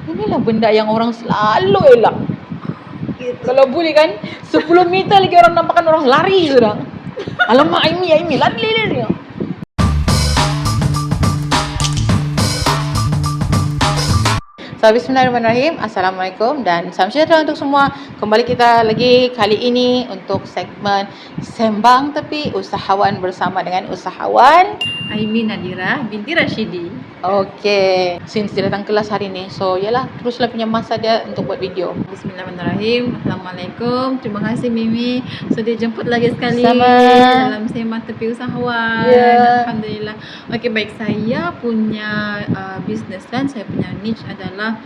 Inilah benda yang orang selalu elak. Gitu. Kalau boleh kan 10 meter lagi orang nampakkan orang lari sudah. Alamak Aimi lari. So, bismillahirrahmanirrahim. Assalamualaikum dan salam sejahtera untuk semua. Kembali kita lagi kali ini untuk segmen Sembang Tepi Usahawan bersama dengan usahawan Aimi Nadira binti Rashidi. Okey, since dia datang kelas hari ni, so yalah teruslah punya masa dia untuk buat video. Bismillahirrahmanirrahim. Assalamualaikum. Terima kasih Mimi sudah jemput lagi sekali Sama. dalam Sembang Tepi Usahawan. Ya. Alhamdulillah. Okey, baik, saya punya business kan, saya punya niche adalah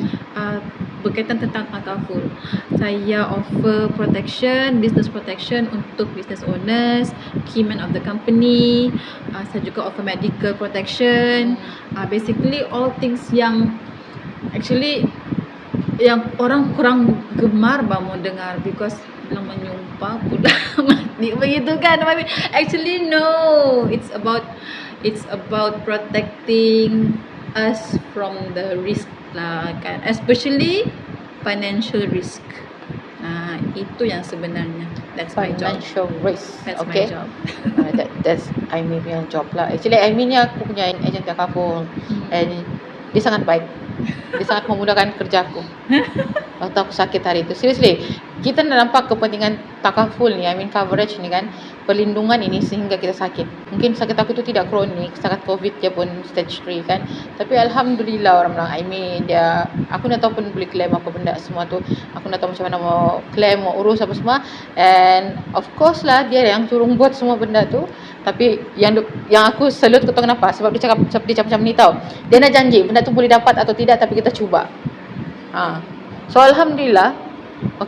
berkaitan tentang takaful. Saya offer protection, business protection untuk business owners, key man of the company. Saya juga offer medical protection. Basically all things yang actually yang orang kurang gemar mau dengar because bilang menyumpah pula mati begitu kan. Actually no, it's about protecting us from the risk lah kan, especially financial risk. Itu yang sebenarnya that's my job. Financial risk. That's Okay. my job. That's Aimi punya job lah. Actually Aimi ni aku punya agent takaful and dia sangat baik. Dia sangat memudahkan kerja aku. Waktu aku sakit hari itu. Seriously, kita nak nampak kepentingan takaful ni, I mean coverage ni kan, perlindungan ini sehingga kita sakit. Mungkin sakit aku tu tidak kronik, sakit COVID je pun stage 3 kan. Tapi alhamdulillah orang bilang Aimi dia, aku nak tahu pun boleh claim apa benda semua tu. Aku nak tahu macam mana mau claim, mau urus apa semua. And of course lah dia yang turun buat semua benda tu. Tapi yang aku salute kau tahu kenapa? Sebab dia cakap macam ni tau. Dia nak janji benda tu boleh dapat atau tidak tapi kita cuba. So alhamdulillah.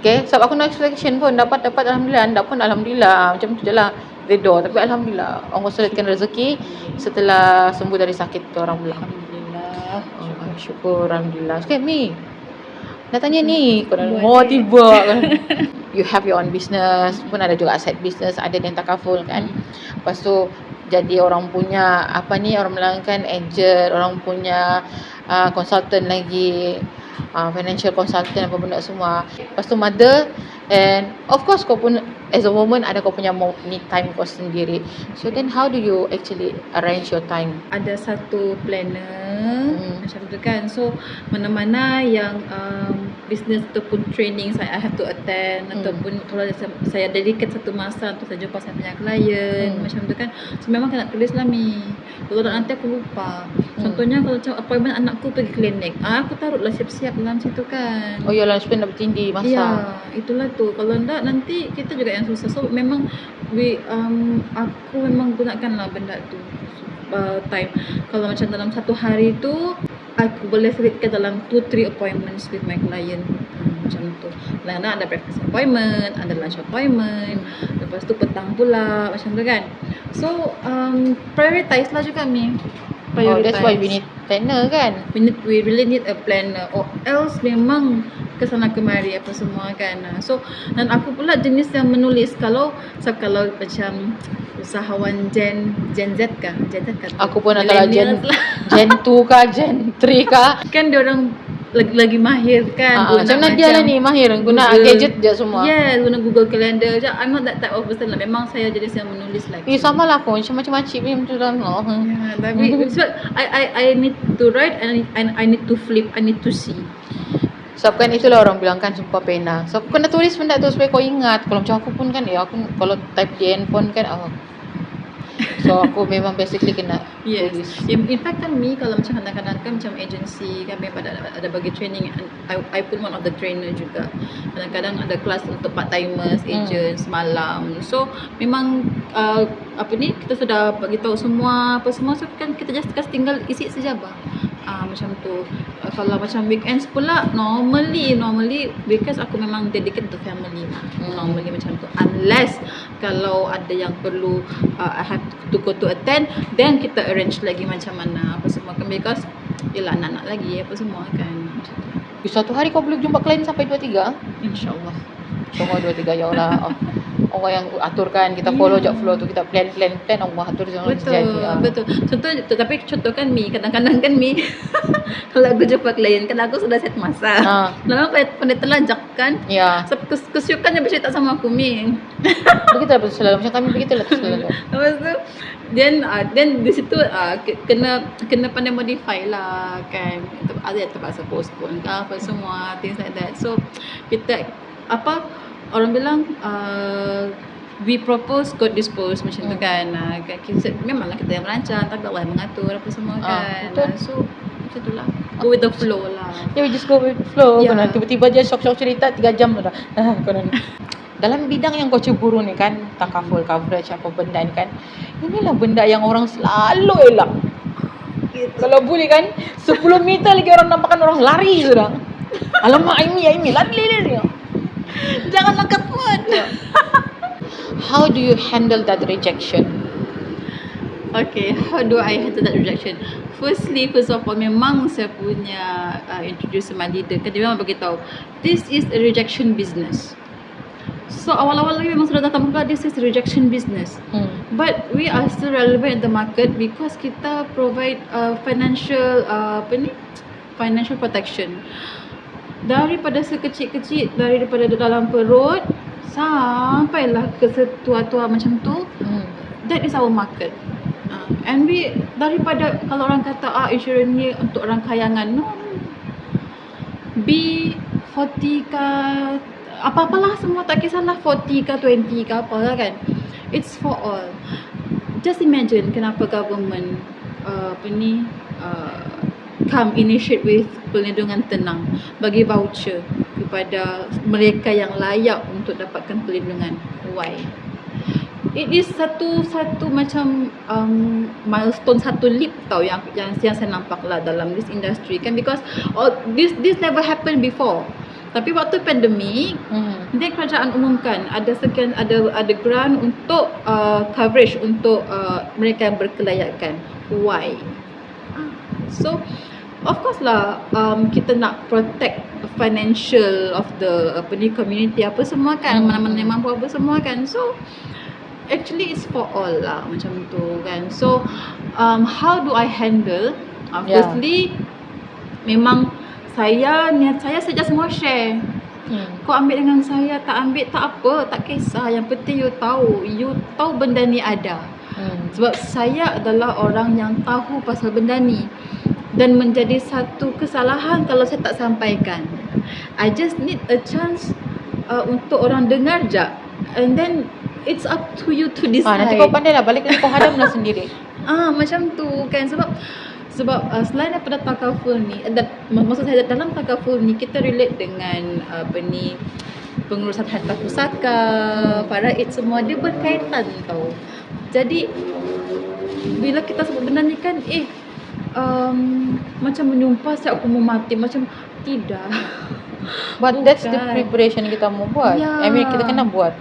Okay, sebab aku no expectation pun dapat alhamdulillah, tak pun alhamdulillah. Macam tu je lah redha. Tapi alhamdulillah Allah selitkan rezeki setelah sembuh dari sakit tu orang bilang. Alhamdulillah. Syukur alhamdulillah. Okay Mi, nak tanya ni, kau dah tiba kan. You have your own business, pun ada juga side business, ada yang takaful kan. Lepas tu jadi orang punya orang melangkan agent, orang punya consultant lagi, financial consultant apa benda semua. Lepas tu mother, and of course kau pun as a woman ada kau punya me time kau sendiri. So then how do you actually arrange your time? Ada satu planner macam tu kan. So mana-mana yang business ataupun training I have to attend, ataupun kalau saya dedicate satu masa untuk saya jumpa saya punya klien macam tu kan. So memang kena tulis lah Mi. Kalau tak nanti aku lupa. Contohnya kalau macam appointment anakku pergi klinik, aku taruhlah siap-siap dalam situ kan. Oh ya, lunch pen dah bertindih masa. Ya, itulah tu. Kalau enggak nanti kita juga yang susah. So memang aku memang gunakanlah benda tu time. Kalau macam dalam satu hari tu aku boleh selitkan dalam 2-3 appointments with my client. Macam tu. Kadang-kadang ada breakfast appointment, ada lunch appointment, lepas tu petang pula macam tu kan. So prioritize lah juga Mi. Oh, that's why we need planner kan. We really need a planner, or else memang kesana kemari apa semua kan. So dan aku pula jenis yang menulis kalau macam usahawan Gen Z kah? Aku pun adalah Gen 2 kah, Gen 3 kah. Kan dia orang lagi mahir kan. Macam Nadia lah ni mahir guna gadget je semua. Yes, guna Google Calendar je. I'm not that type of person lah. Memang saya jenis yang menulis lagi. Sama lah aku macam makcik ni macam tu lah. Tapi so, I need to write and I need to flip, I need to see. Sebab kan itulah orang bilang kan sumpah pena. So aku kena tulis benda tu supaya kau ingat. Kalau macam aku pun kan aku kalau type di handphone kan so aku memang basically kena tulis. In fact kan Mi, kalau macam kadang-kadang kan macam agency kami ada bagi training, I pun one of the trainer juga. Kadang-kadang ada kelas untuk part timers, agents malam. So memang kita sudah bagi tahu semua so kan kita just tinggal isi sejabah. Macam tu. Kalau macam weekends pula normally because aku memang dedicate to family lah. Normally macam tu. Unless kalau ada yang perlu I have to go to attend, then kita arrange lagi macam mana apa semua kan, because yelah anak-anak lagi apa semua kan. Satu hari kau boleh jumpa klien sampai 2-3? InsyaAllah. Cuma 2-3 ya Allah. Allah yang aturkan, kita follow je flow tu, kita plan Allah atur jangan Betul, jadi. betul. Tapi contoh kan Mi, kadang-kadang kan Mi kalau aku jumpa klien kan aku sudah set masa. Lama pandai telajak kan. Ya. Kesukaannya bercerita sama aku Mi. Begitulah selalu macam kami begitulah selalu. Lepas tu then di situ kena pandai modify lah kan. Ada terpaksa postpone ke apa semua, things like that. So kita apa orang bilang we propose, God dispose macam tu kan. Memanglah kita yang merancang, tapi Allah yang mengatur apa semua kan. So macam tu lah, go with the flow lah. Yeah, we just go with the flow. Yeah. Tiba-tiba je syok-syok cerita 3 jam dah. Dalam bidang yang kau cemburu ni kan, takaful, coverage, apa benda ni kan, inilah benda yang orang selalu elak. Gitu. Kalau boleh kan, 10 meter lagi orang nampakkan orang lari sudah. Alamak, Aimi, lari. Jangan angkat phone. How do you handle that rejection? Okay, how do I handle that rejection? First of all, memang saya punya introduce my leader kan, dia memang beritahu, this is a rejection business. So awal-awal lagi memang sudah datang pula, this is a rejection business. But we are still relevant in the market because kita provide financial financial protection. Daripada sekecil-kecil, daripada dalam perut sampailah ke setua-tua macam tu, that is our market. And we, daripada kalau orang kata insurans ni untuk orang kayangan, no, B 40 ke apa-apalah semua, tak kisahlah 40 ke 20 ke apalah kan, it's for all. Just imagine kenapa government come initiate with perlindungan tenang, bagi voucher kepada mereka yang layak untuk dapatkan perlindungan. Why? It is satu macam milestone, satu leap tau yang saya nampak lah dalam this industry kan, because this never happened before. Tapi waktu pandemik, dia kerajaan umumkan ada grant untuk coverage untuk mereka yang berkelayakan. Why? So of course lah, kita nak protect financial of the community apa semua kan, mana-mana yang mampu apa semua kan. So actually it's for all lah macam tu kan. So how do I handle? Firstly, memang niat saya saja semua share. Kau ambil dengan saya, tak ambil tak apa, tak kisah. Yang penting you tahu benda ni ada. Sebab saya adalah orang yang tahu pasal benda ni, dan menjadi satu kesalahan kalau saya tak sampaikan. I just need a chance untuk orang dengar je, and then it's up to you to decide. Nanti kau pandai lah, balik kau hadamlah sendiri. Macam tu kan. Sebab selain daripada takaful ni, maksud saya dalam takaful ni kita relate dengan pengurusan harta pusaka, faraid, semua dia berkaitan tau. Jadi bila kita sebut benda ni kan, macam menyumpah saya aku mau mati, macam tidak. But that's the preparation kita mau buat. Yeah. I mean kita kena buat.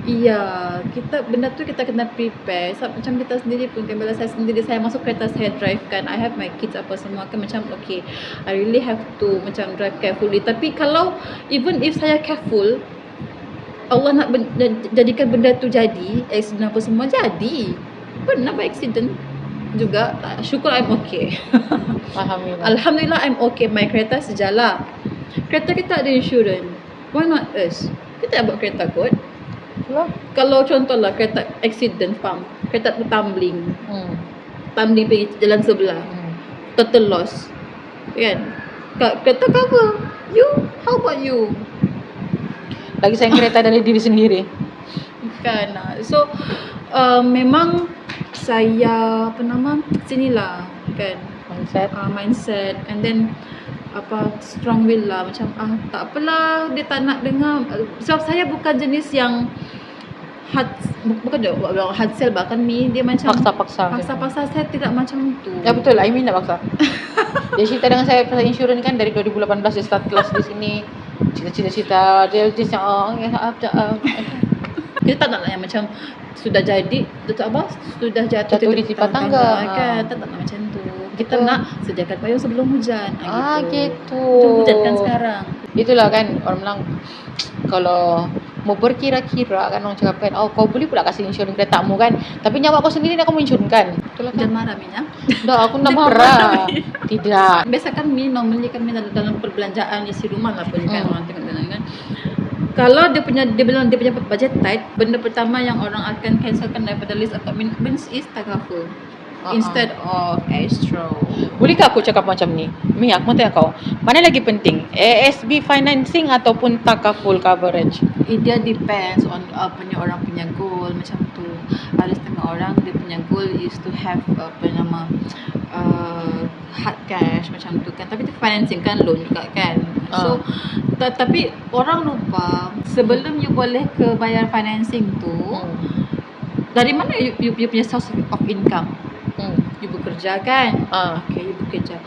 Iya, benda tu kita kena prepare. Macam kita sendiri pun kan, bila saya sendiri, saya masuk kereta, saya drive kan, I have my kids apa semua kan, macam okay, I really have to macam drive carefully. Tapi kalau even if saya careful, Allah nak jadikan benda tu jadi, accident apa semua jadi. Pernah accident juga, syukur I'm okay. Alhamdulillah I'm okay. My kereta sejalan. Kereta kita ada insurans, why not us? Kita nak buat kereta kot. Kalau contohlah kereta accident, kereta tumbling, pergi jalan sebelah, total loss kan, kereta cover you. How about you? Lagi sayang kereta dari diri sendiri kan. So memang saya sinilah kan, mindset and then strong will lah, macam tak apalah, dia tak nak dengar. Sebab saya bukan jenis yang bukan hard sell bahkan ni, dia macam paksa. Saya tidak macam tu. Ya betul, I mean tak paksa. Dia cerita dengan saya pasal insurans kan dari 2018 dia start kelas di sini. Cita-cita dia just kita tak nak yang macam sudah jadi sudah jatuh di tipa tangga kan. Tak nak macam tu. Kita nak sediakan payung sebelum hujan. Gitu. Hujan kan sekarang. Itulah kan orang bilang, kalau mau berkira-kira kan, orang cakap kan, oh kau boleh pula kasih insurans keretamu kan, tapi nyawa kau sendiri nak kau insurkan. Betul lah kan? Jangan marah Mi ya. Dah, aku nak Jangan marah. Tidak. Biasa kan Mi, normally kami dalam perbelanjaan isi rumah lah pun kan, Hmm. orang tengok dalam kan. Kalau dia bilang dia punya budget tight, benda pertama yang orang akan cancelkan daripada list of commitments is takaful. Instead of Astro. Bolehkah aku cakap macam ni? Mi, aku mau tanya kau, mana lagi penting? ASB financing ataupun takaful coverage? Dia depends on orang punya goal macam tu. Ada setengah orang dia punya goal is to have hard cash macam tu kan. Tapi tu financing kan, loan juga kan. So tapi orang lupa sebelum you boleh ke bayar financing tu, dari mana you punya source of income? You bekerja kan? Okay, you bekerja.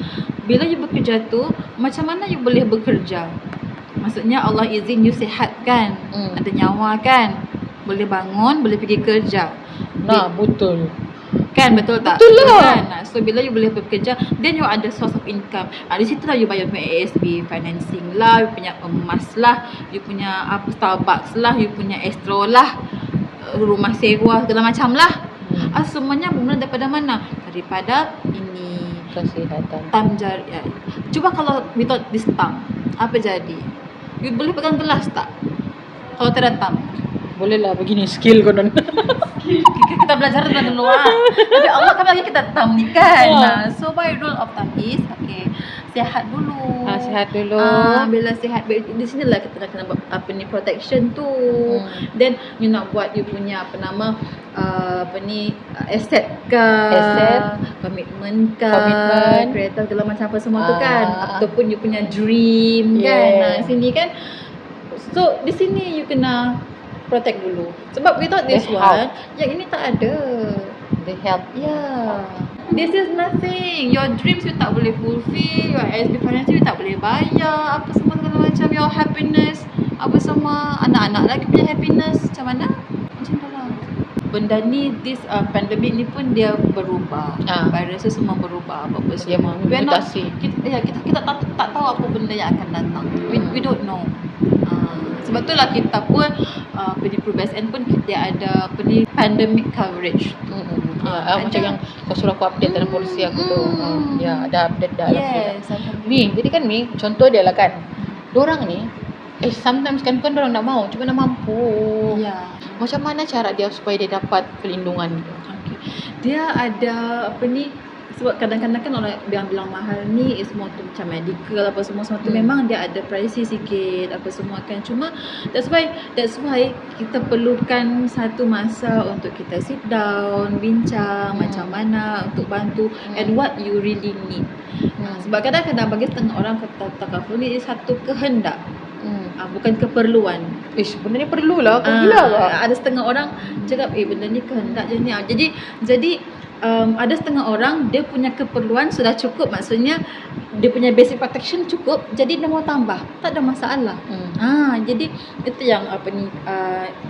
Bila you bekerja tu, macam mana you boleh bekerja? Maksudnya Allah izin you sihat kan? Ada nyawa kan? Boleh bangun, boleh pergi kerja. Nah, betul. Kan, betul tak? Betul lah. Kan? So bila you boleh bekerja, then you ada source of income. Di situ lah you bayar punya ASB financing lah, you punya emas lah, you punya Starbucks lah, you punya Astro lah, rumah sewa segala macam lah. Semuanya bermula daripada mana? Daripada ini Kesihatan. tam jari. Cuba kalau without this tam, apa jadi? You boleh pegang gelas tak? Kalau tiada tam. Boleh lah, begini skill konon. Kita belajar dari luar. Tapi Allah kan bagi kita tam ni kan. So by rule of thumb is sihat dulu. Sihat dulu. Bila sihat, di sinilah kita nak kena protection tu. Then you nak buat you punya asset ke, komitmen ke, kereta segala macam apa semua tu kan, ataupun you punya dream kan. Sini kan. So di sini you kena protect dulu. Sebab without this one, yang ini tak ada. They help. This is nothing. Your dreams you tak boleh fulfill, your ASB financing you tak boleh bayar, apa semua segala macam, your happiness, apa semua, anak-anak lagi punya happiness, macam mana? Macam tu lah. Benda ni, this pandemic ni pun dia berubah. Virus semua berubah, apa-apa semua. Mutasi. Kita tak tahu apa benda yang akan datang. We don't know. Sebab tu lah kita pun PDPRUBSN pun dia ada pandemic coverage. Macam yang kau suruh aku update dalam polisi aku tu. Ada update dah. Yes. Mi, jadi kan Mi, contoh dia lah kan, dorang ni sometimes kan bukan dorang nak mau, cuma nak mampu. Macam mana cara dia supaya dia dapat perlindungan tu? Dia ada sebab kadang-kadang kan orang bilang mahal ni semua tu macam medical apa semua tu memang dia ada pricey sikit apa semua kan. Cuma that's why kita perlukan satu masa untuk kita sit down, bincang macam mana untuk bantu and what you really need. Sebab kadang-kadang bagi setengah orang kata takaful ni satu kehendak. Bukan keperluan. Benda ni perlulah, kau gila lah. Ada setengah orang cakap benda ni kehendak je ni. Jadi ada setengah orang dia punya keperluan sudah cukup, maksudnya dia punya basic protection cukup, jadi dia mau tambah, tak ada masalah. Jadi itu yang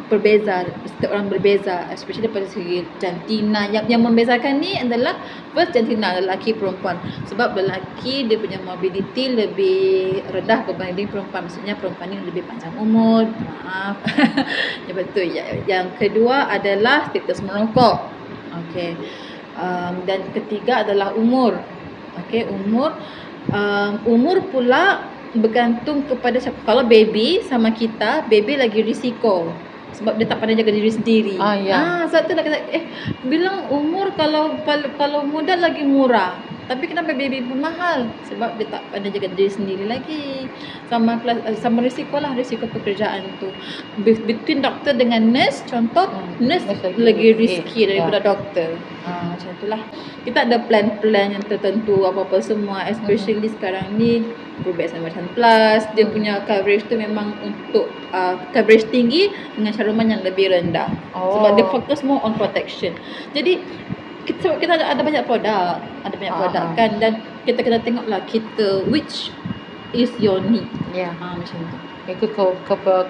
berbeza, setiap orang berbeza, especially daripada segi jantina. Yang membezakan ni adalah first jantina, lelaki perempuan. Sebab lelaki dia punya mobility lebih rendah berbanding perempuan, maksudnya perempuan ni lebih panjang umur. Ya betul. Yang kedua adalah status merokok. Dan ketiga adalah umur. Umur pula bergantung kepada siapa. Kalau baby sama kita, baby lagi risiko sebab dia tak pandai jaga diri sendiri. Sebab tu nak kata bilang umur kalau muda lagi murah. Tapi kenapa baby pun mahal? Sebab dia tak pandai jaga diri sendiri lagi. Sama risiko pekerjaan tu. Between doktor dengan nurse, contoh nurse lagi risky daripada doktor. Macam itulah. Kita ada plan-plan yang tertentu apa-apa semua, especially sekarang ni PRUBSN Macam Plus, dia punya coverage tu memang untuk coverage tinggi dengan caruman yang lebih rendah. Sebab dia fokus more on protection. Jadi kita ada banyak produk, kan, dan kita kena tengoklah kita which is your need. Macam tu. Ikut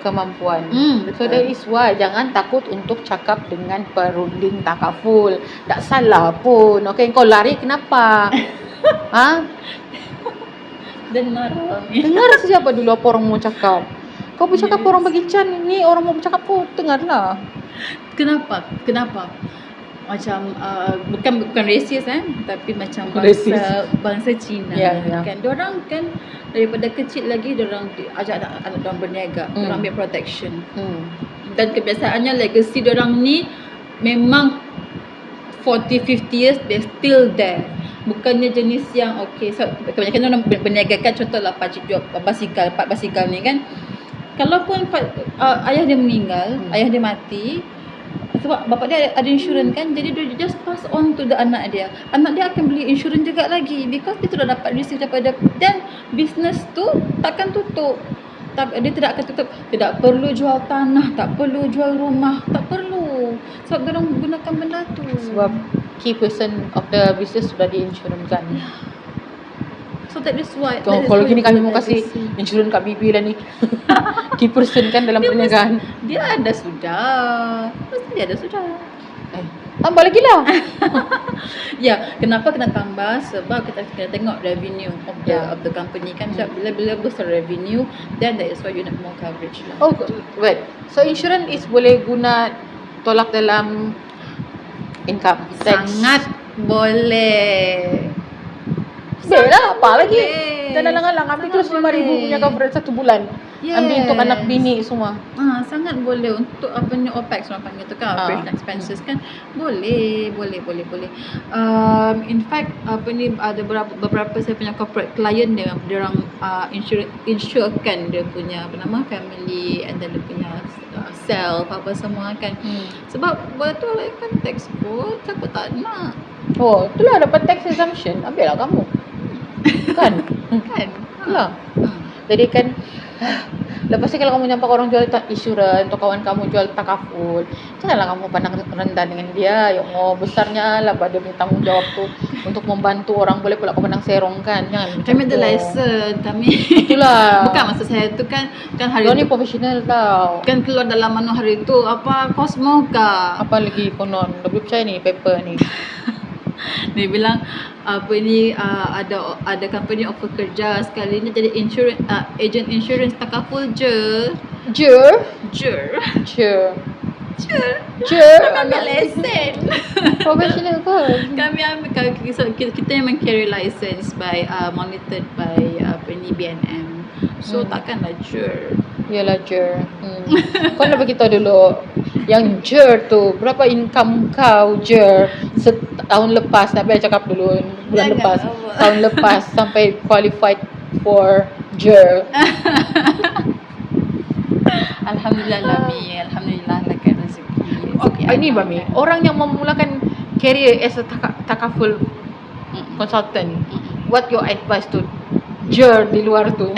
kemampuan. So that is why jangan takut untuk cakap dengan perunding takaful. Tak salah pun. Kau lari kenapa? Dengar siapa dulu apa orang mau cakap. Kau bercakap orang bagi can ni, orang mau bercakap pun dengarlah. Kenapa? Macam bukan racist tapi macam Racist. bangsa Cina Ya, ya. kan. Diorang kan daripada kecil lagi diorang ajak anak diorang berniaga, diorang ambil protection. Dan kebiasaannya legacy diorang ni memang 40-50 years they're still there. Bukannya jenis yang so kebanyakan orang berniagakan, contohlah jual basikal ni kan. Kalaupun ayah dia meninggal, ayah dia mati, sebab bapak dia ada insurans kan, jadi dia just pass on to the anak dia. Anak dia akan beli insurans juga lagi because dia sudah dapat receive daripada, dan business tu takkan tutup. Dia tidak akan tutup. Tidak perlu jual tanah, tak perlu jual rumah, tak perlu. Sebab dia orang gunakan benda tu. Sebab key person of the business sudah diinsurankan. So that is why. Kalau gini kami mau kasih insurans kat bibi lah ni. Key person kan dalam perniagaan. Dia ada sudah. Pasti dia ada sudah. Tambah lagi lah. Ya, kenapa kena tambah? Sebab kita kena tengok revenue of the company kan. Sebab bila besar revenue, then that is why you need more coverage lah. Oh, wait. So insurance is boleh guna tolak dalam income tax? Sangat boleh. Lah, apa lagi? Boleh. Jangan alang-alang ambil terus 5,000 punya coverage 1 bulan. Ambil untuk anak bini semua. Sangat boleh untuk apa ni, OPEX orang panggil tu kan, operating expenses kan. Boleh. In fact ada beberapa saya punya corporate client dia orang insurekan dia punya family and then dia punya self apa semua kan. Sebab betul lah kan, tax pun siapa tak nak. Oh, itulah dapat tax exemption. Ambil lah kamu. Kan? Lah. Jadi kan lepas ni kalau kamu nampak orang jual insurans atau kawan kamu jual takaful, janganlah kamu pandang rendah dengan dia. Ya Allah, besarnya lah pada tanggungjawab tu untuk membantu orang. Boleh pula kau pandang serong kan. Jangan. Kami ada license, kami. Itulah. Bukan, maksud saya tu kan hari kau ni tu profesional tau. kan keluar dalam hari tu Cosmo kah? Apa lagi konon? Dah boleh percaya ni paper ni. Dia bilang ada company offer kerja sekali ni jadi agent insurance takaful je. Kami ambil lesen. Profesional kan? Kami ambil kita memang carry license by monitored by BNM. So takkanlah jur. Yalah jur. Kau nak bagi tahu dulu yang jur tu berapa income kau jur tahun lepas. Nak biar cakap dulu bulan lepas, tahun lepas sampai qualified for jur. Alhamdulillah lakar rezeki. Ini Bami, orang yang memulakan career as a takaful consultant, what your advice to jur di luar tu?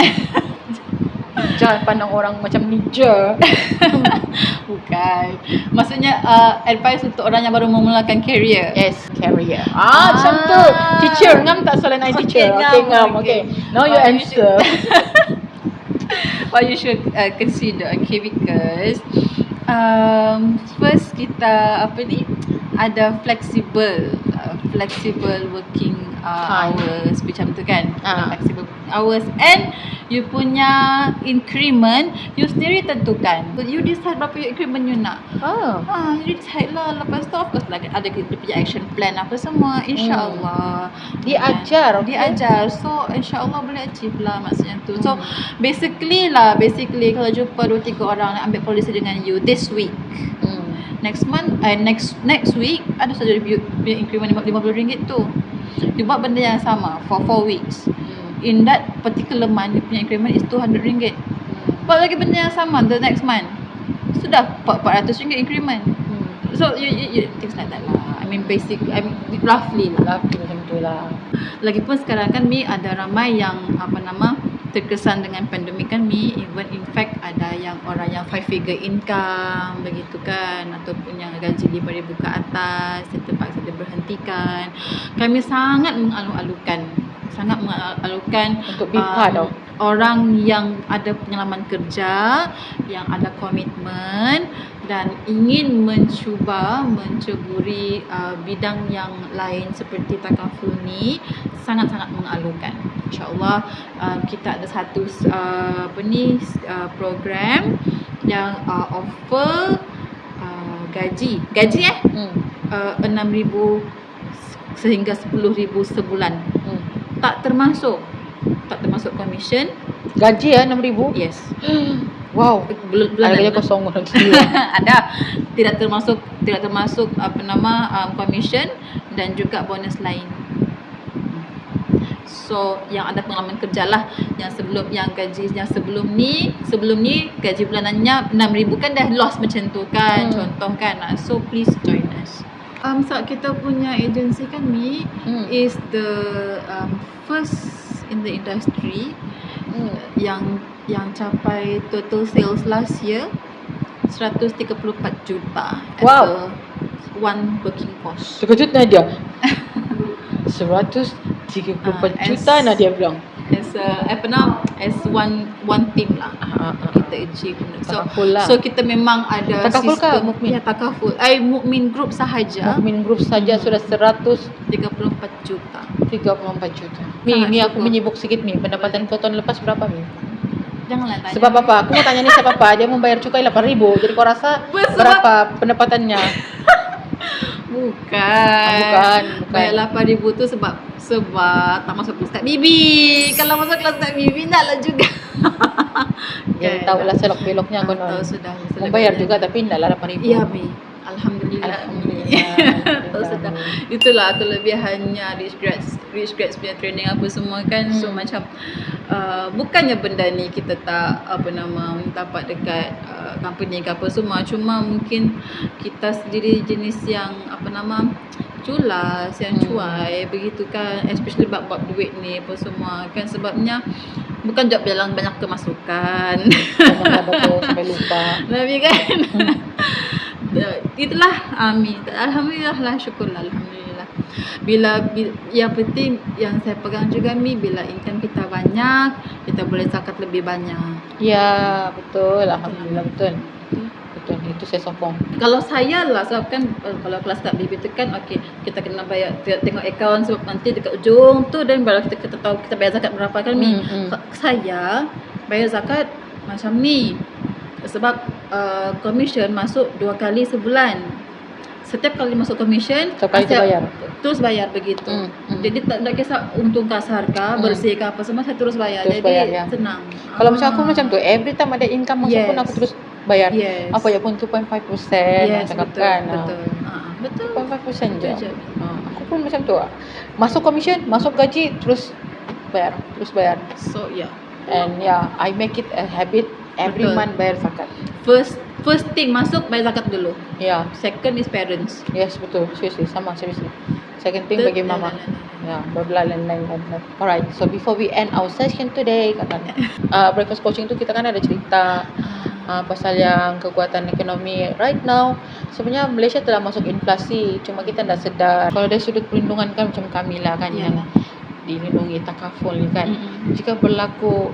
Jangan pandang orang macam ni je. Bukan. Maksudnya advice untuk orang yang baru memulakan career. Yes, career. Macam tu. Teacher, ngam tak soalan I teacher? Okay, ngam. Okay. Now you answer. What you should consider, because first kita ada flexible working hours macam tu kan. Flexible hours, and you punya increment you sendiri tentukan. You decide berapa increment you nak. You decide lah. Lepas tu of course ada dia punya action plan apa semua, insyaAllah. Diajar. So insyaAllah boleh achieve lah maksudnya tu. So basically kalau jumpa 2-3 orang yang ambil polisi dengan you this week, next month next week ada saja dia punya increment RM50 tu. Dia buat benda yang sama for 4 weeks. In that particular month dia punya increment is RM200. Buat lagi benda yang sama the next month, sudah RM400 increment. So you things like that lah. Roughly macam tu lah. Lagipun sekarang kan ada ramai yang terkesan dengan pandemik kan. Even in fact ada yang orang yang 5 figure income begitu kan, ataupun yang gaji RM5,000 ke atas yang terpaksa diberhentikan. Kami sangat mengalu-alukan untuk be part orang yang ada pengalaman kerja, yang ada komitmen dan ingin menceburi bidang yang lain seperti takaful ni sangat-sangat mengalukan. InsyaAllah kita ada satu program yang offer gaji 6,000 sehingga 10,000 sebulan. Tak termasuk komisen. Gaji ya 6,000? Yes. Wow. Bulanan. Ada kosong orang Ada. Tidak termasuk komisen dan juga bonus lain. So yang ada pengalaman kerja lah, gaji yang sebelum ni gaji bulanannya 6,000 kan dah lost macam tu kan, contoh kan. So please join us. So kita punya agensi kan Mi is the first in the industry yang capai total sales last year 134 juta as Wow. one working force. Terkejut Nadia. 134 juta Nadia bilang. As one team lah kita achieve. Takaful lah. So kita memang ada Takaful kah, sistem. Mukmin? Ya, takaful. Mukmin group sahaja Mukmin Group saja sudah 34 juta. 134 juta. Sangat Mi aku syukur. menyibuk sikit Mi. Pendapatan kau tahun lepas berapa Mi? Janganlah tanya. Sebab apa? Aku mau tanya ni sebab apa? Dia membayar cukai 8,000. Jadi kau rasa berapa pendapatannya? Bukan. Bukan. Bayar 8,000 tu sebab tak masuk kelas Ustaz Bibi. Kalau masuk kelas Ustaz Bibi naklah juga. Jadi tahulah selok-beloknya kau Tahu sudah. membayar juga tapi tidaklah 8,000. Ya, Mi. Alhamdulillah. Tahu sudah. Itulah kelebihannya Rich Grads punya training apa semua kan. So macam bukannya benda ni kita tak dapat dekat company ke apa semua, cuma mungkin kita sendiri jenis yang culas, yang cuai begitu kan, especially bab duit ni apa semua kan, sebabnya bukan job jalan banyak kemasukan. Betul sampai lupa. Tapi kan itulah amin. Alhamdulillah lah, syukurlah, alhamdulillah. Bila yang penting yang saya pegang juga Mi, bila income kita banyak, kita boleh zakat lebih banyak. Ya, betul. Alhamdulillah betul. Betul, itu saya sokong. Kalau saya lah, sebab kan kalau kelas tak BB tu kan okey, kita kena bayar, tengok akaun sebab nanti dekat ujung tu dan baru kita tahu kita bayar zakat berapa kan Mi. Saya bayar zakat macam ni. Sebab commission masuk 2 kali sebulan. Setiap kali masuk commission, Setiap kali bayar. Terus bayar begitu. Jadi tak kisah untung kasar kah, bersih kah apa semua, saya terus bayar. Terus Jadi bayar, ya. senang. Kalau macam aku macam tu, every time ada income masuk pun Yes. aku terus bayar. Yes. Apa ya pun 2.5%. Yes, cakap betul, kan. betul. 2.5% je. Betul je. Aku pun macam tu. Masuk commission, masuk gaji, terus bayar. So And I make it a habit every Betul. month bayar zakat. First thing masuk bayar zakat dulu. Ya, Second is parents. yes betul. Seriously, sama seriously. Second thing bagi mama. Ya, bla lain-lain. Alright, so before we end our session today, breakfast coaching tu kita kan ada cerita pasal yang kekuatan ekonomi right now. Sebenarnya Malaysia telah masuk inflasi, cuma kita tak sedar. Kalau dari sudut perlindungan kan macam kami lah kan Ya. yang dilindungi takaful ni kan. Jika berlaku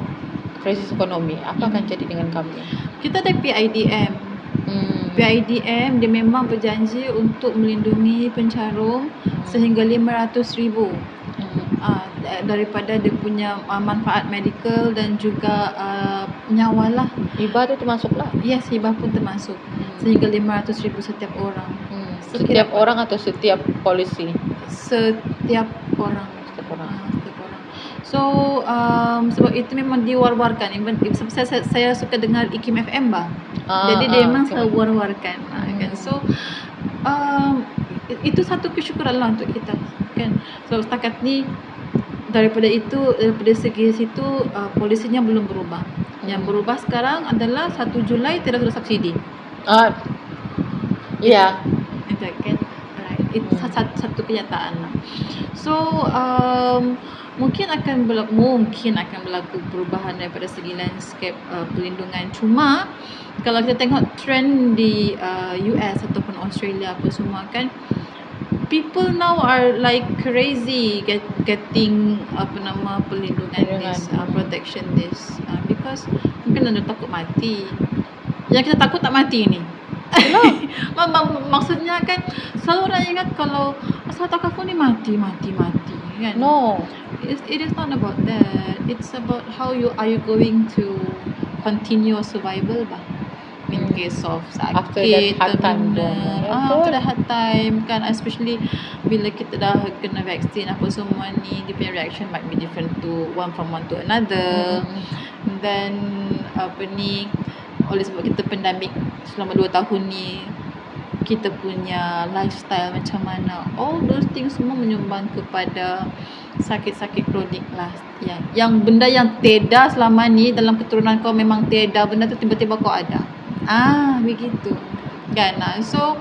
krisis ekonomi, apa akan jadi dengan kami? Kita ada PIDM. PIDM dia memang berjanji untuk melindungi pencarum sehingga 500,000 daripada dia punya manfaat medical dan juga nyawa lah. Hibah tu termasuk lah. Yes, hibah pun termasuk. Sehingga 500,000 setiap orang. Setiap orang atau setiap polisi? Setiap orang. Setiap orang. Setiap orang. So sebab itu memang diwar-warkan. Saya suka dengar IKIM FM bah. Jadi dia memang selalu war-warkan kan. So itu satu kesyukuran lah untuk kita kan. So setakat ni daripada segi situ polisinya belum berubah. Yang berubah sekarang adalah 1 Julai tidak ada subsidi. Ya. Itu kan. Right. Itu satu kenyataan lah. So mungkin akan berlaku perubahan daripada segi landscape perlindungan. Cuma kalau kita tengok trend di US ataupun Australia apa semua kan, people now are like crazy getting perlindungan this, protection this, because mungkin anda takut mati. Yang kita takut tak mati ni. Maksudnya kan selalu orang ingat kalau asal takaful ni mati kan. No. It is not about that. It's about how are you going to continue your survival bah. In case of sakit, After that hard time, after that hard time kan, especially bila kita dah kena vaksin apa semua ni, dia punya reaction might be different to one to another. Then oleh sebab kita pandemik selama 2 tahun ni, kita punya lifestyle macam mana, all those things semua menyumbang kepada sakit-sakit kronik lah, yang benda yang tiada selama ni dalam keturunan kau memang tiada, benda tu tiba-tiba kau ada. Begitu kan. So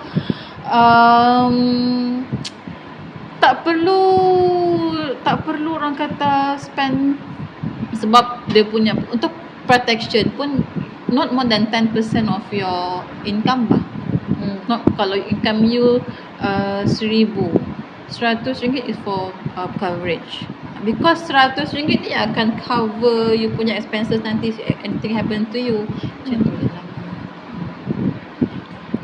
tak perlu orang kata spend, sebab dia punya untuk protection pun not more than 10% of your income bah. Not kalau income you RM1,000 is for coverage, because RM100 ni akan cover you punya expenses nanti anything happen to you. Macam tu je lah.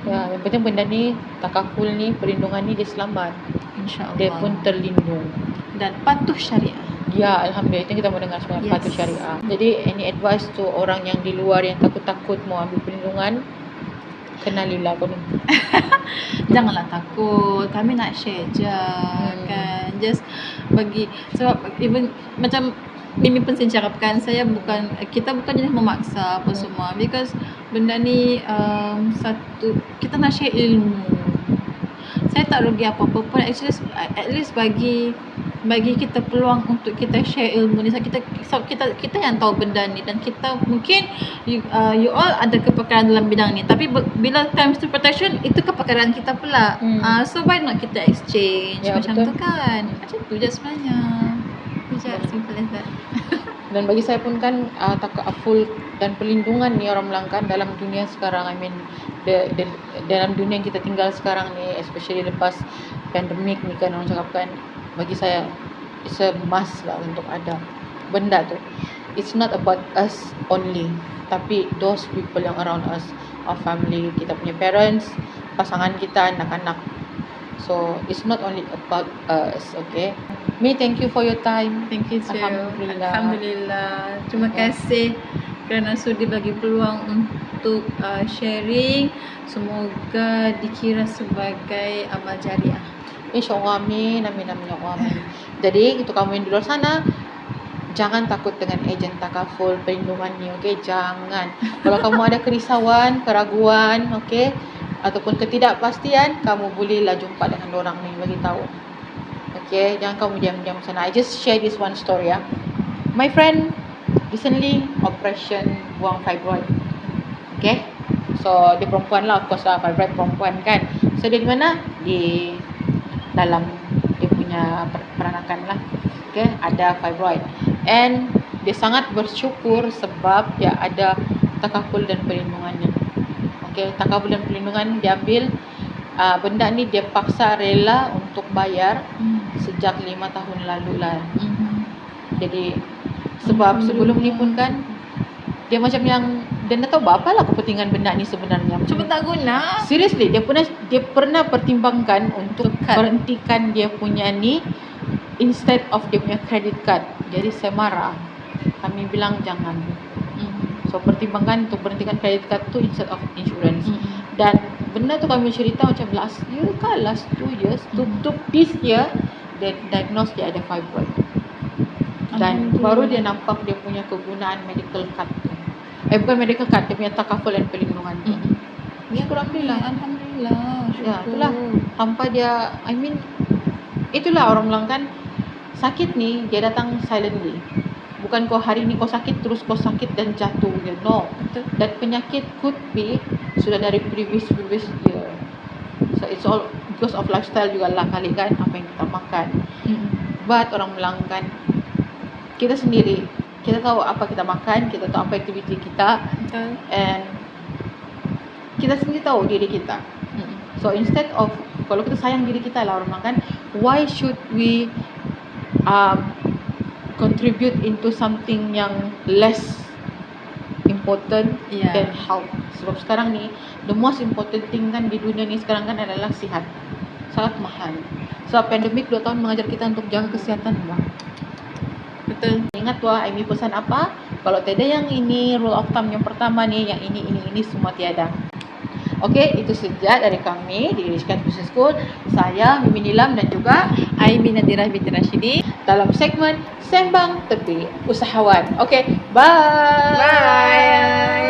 Ya, yang penting benda ni, takaful ni, perlindungan ni dia selamat. InsyaAllah. Dia pun terlindung. Dan patuh syariah. Ya, Alhamdulillah, itu kita mendengar sebenarnya patuh syariah. Jadi any advice to orang yang di luar yang takut-takut mau ambil perlindungan, kenalilah pun. Janganlah takut, kami nak share je kan. Just bagi, sebab even macam Mimi pun saya cakapkan, kita bukan jenis memaksa apa semua, because benda ni satu, kita nak share ilmu. Saya tak rugi apa-apa pun, actually at least bagi kita peluang untuk kita share ilmu ni. Kita yang tahu benda ni, dan kita mungkin you all ada kepakaran dalam bidang ni, tapi bila comes to protection, itu kepakaran kita pula. So why not kita exchange, macam betul. Tu kan, macam tu je sebenarnya. Simple as that. Dan bagi saya pun kan takaful dan perlindungan ni orang melangkan dalam dunia sekarang. I mean dalam dunia yang kita tinggal sekarang ni, especially lepas pandemik ni kan, orang cakapkan, bagi saya it's a must lah untuk ada benda tu. It's not about us only, tapi those people yang around us, our family, kita punya parents, pasangan kita, anak-anak. So it's not only about us, okay? Me, thank you for your time. Thank you too. Alhamdulillah. Terima kasih kerana sudi bagi peluang untuk sharing. Semoga dikira sebagai amal jariah. InsyaAllah, amin, amin, amin, ya Allah, amin. Jadi untuk kamu yang di luar sana, jangan takut dengan ejen takaful perlindungan ni, okay? Jangan. Kalau kamu ada kerisauan, keraguan, okay, ataupun ketidakpastian, kamu bolehlah jumpa dengan orang ni, bagi tahu. Okay, jangan kamu diam-diam sana. I just share this one story ya. My friend recently operation buang fibroid. Okay, so dia perempuan lah, of course lah, fibroid perempuan kan. So dia di mana? Di dalam dia punya peranakan lah. Okay, ada fibroid. And dia sangat bersyukur sebab dia ada takaful dan perlindungannya. Okay, takaful dan perlindungan dia ambil. Benda ni dia paksa rela untuk bayar sejak 5 tahun lalu lah. Jadi sebab sebelum ni pun kan dia macam yang dia tak tahu apa lah kepentingan benda ni sebenarnya. Cuma tak guna. Seriously, dia pernah pertimbangkan untuk berhentikan dia punya ni instead of dia punya credit card. Jadi saya marah. Kami bilang jangan. So pertimbangkan untuk berhentikan credit card tu instead of insurance. Dan benda tu kami cerita macam last 2 years to this year dia diagnose dia ada fibroid. Dan baru dia nampak dia punya kegunaan medical card tu. Bukan medical card, dia punya takaful dan perlindungan tu. Alhamdulillah. Ya, itulah. Tanpa dia, I mean, itulah orang bilang kan, sakit ni dia datang silently. Bukan kau hari ni kau sakit terus kau sakit dan jatuh je. No. Dan penyakit could be sudah dari previous year. So it's all because of lifestyle juga lah kali kan, apa yang kita makan. But orang bilang kan, kita sendiri, kita tahu apa kita makan, kita tahu apa aktiviti kita, and kita sendiri tahu diri kita. So instead of, kalau kita sayang diri kita lah orang kan, why should we contribute into something yang less important Yeah. than health. Sebab sekarang ni the most important thing kan di dunia ni sekarang kan adalah sihat. Sangat mahal. Sebab pandemik 2 tahun mengajar kita untuk jaga kesihatan, bang. Betul. Ingat wah, Amy pesan apa? Kalau tiada yang ini, rule of thumb yang pertama nih, yang ini semua tiada. Okey, itu saja dari kami di Rishkan Business School. Saya Mimi Nilam dan juga Aimi Nadira binti Rashidi. dalam segmen Sembang Tepi Usahawan. Okey, bye. Bye.